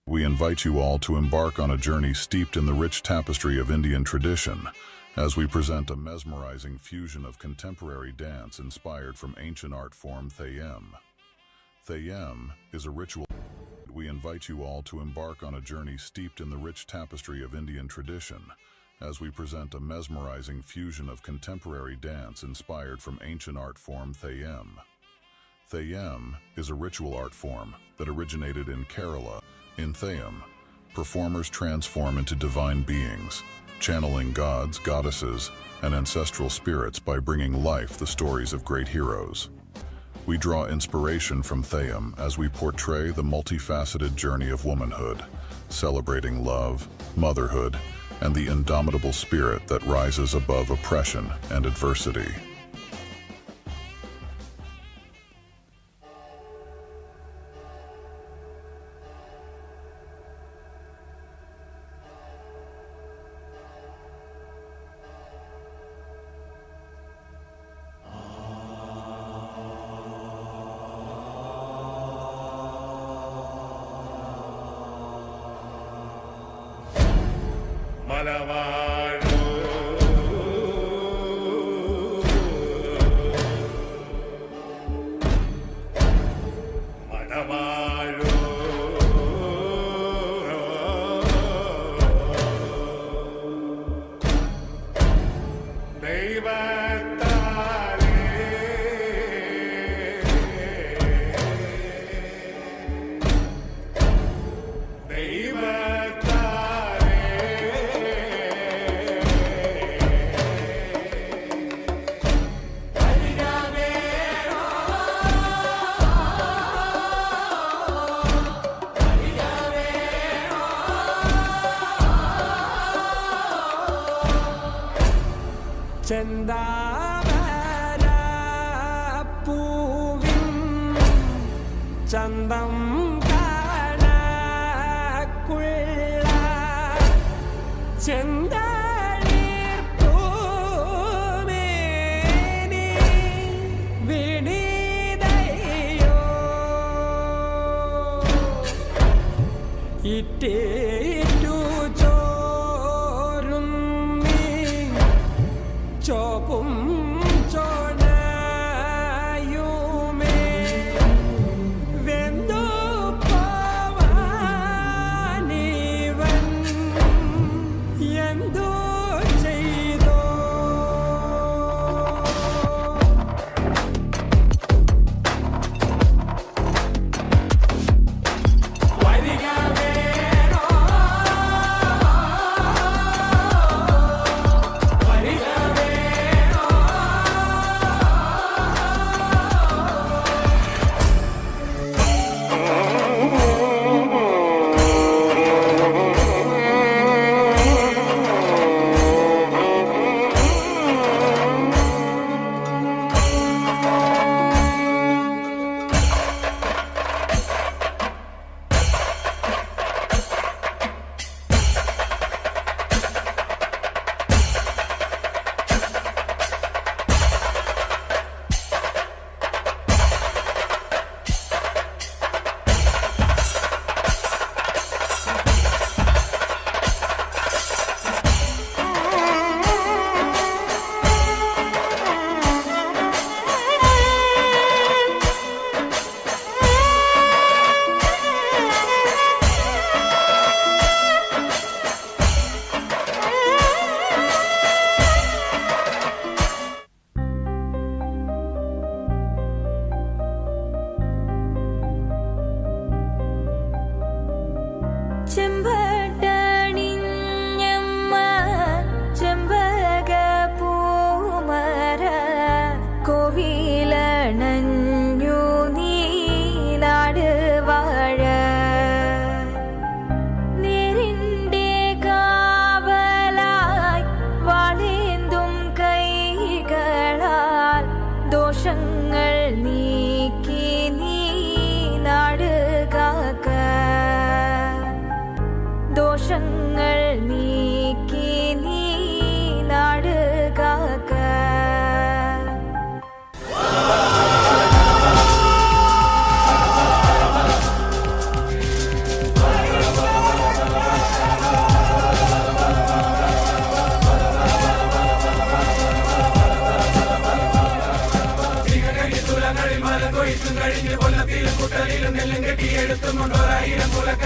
We invite you all to embark on a journey steeped in the rich tapestry of Indian tradition, as we present a mesmerizing fusion of contemporary dance inspired from ancient art form Theyyam. Theyyam is a ritual. We invite you all to embark on a journey steeped in the rich tapestry of Indian tradition, as we present a mesmerizing fusion of contemporary dance inspired from ancient art form Theyyam. Theyyam is a ritual art form that originated in Kerala. In Theyyam, performers transform into divine beings, channeling gods, goddesses, and ancestral spirits by bringing life the stories of great heroes. We draw inspiration from Theyyam as we portray the multifaceted journey of womanhood, celebrating love, motherhood, and the indomitable spirit that rises above oppression and adversity. ചന്തം കാണക്കുള്ള ചെന്തളിർ പൂമേനി വിനീതയോ ഇട്ടേറ്റു ചോരും നീ ചോപ്പും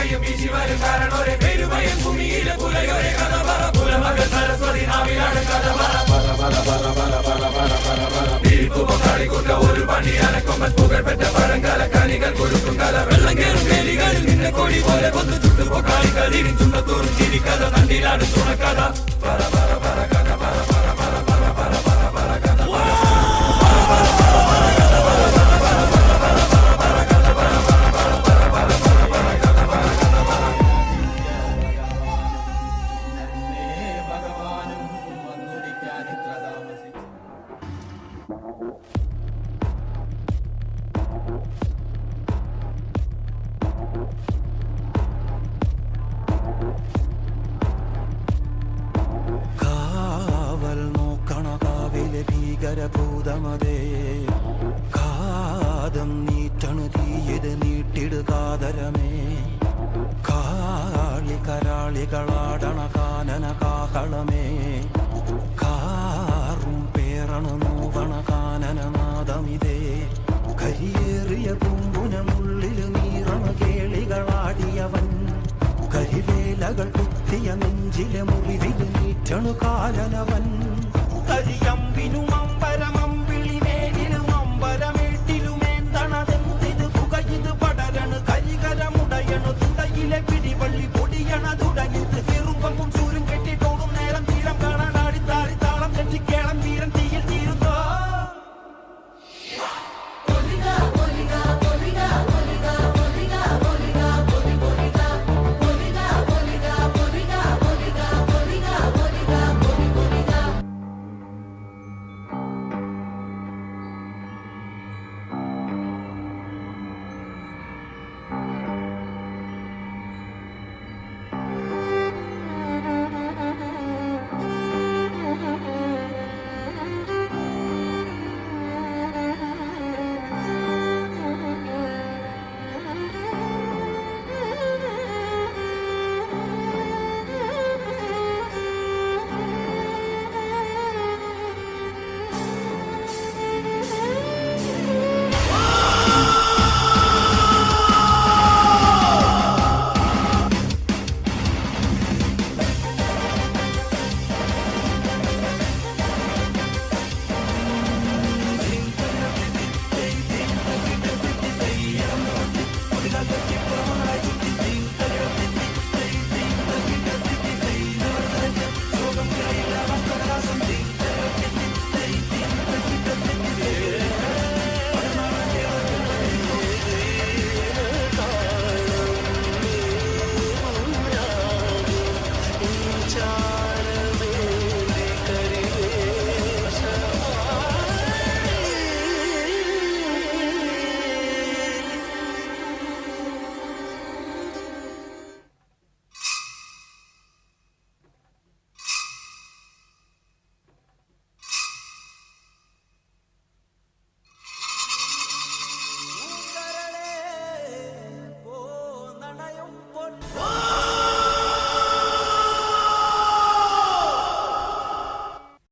കയ്യും വീശി വരും കാരണോരെ പെരുമയും ഭൂമിയിലെ പുലയോരെ കഥ പറ പുലമകൾ സരസ്വതി നാവിലാണ് കഥ ിക്കൂട്ട ഒരു പണി അനക്കൊമ്പൻ പുകഴ്പെറ്റ പഴങ്കാല കണികൾ കൊടുക്കും കല വെള്ളം കേറും വേലികളിൽ നിന്നെ കൊടി പോലെ വന്ന് ചുട്ടുപൊക്കാളികൾ ഇരിച്ചുണ്ടത്തോറും ചിരിക്കഥ തണ്ടിലാണ് തുണക്കഥ പറ പറ പറ കഥ പറ പറ പറ പറ പറ പറ പറ കഥ ഭീകരഭൂതമതേ കാതം നീറ്റണു തീയത് നീട്ടിടുകാതരമേ കാളി കരാളികളാടണ കാനന കാഹളമേ കാറും പേറണു നോവണ കാനനനാദമിതേ കരിയേറിയ പൂമ്പുനമുള്ളില് നീറണ കേളികളാടിയവൻ കരിവേലകൾ കുത്തിയ നെഞ്ചിലെ മുറിവില് നീറ്റണു കാലനവൻ കരിയമ്പിനും അമ്പരമമ്പിളിമേലിലും അമ്പരമേട്ടിലുമേന്തണതെന്തിത് പുകയിത് പടരണു കരികരമുടയണു തുടയിലെ പിടിവള്ളി പൊടിയണതു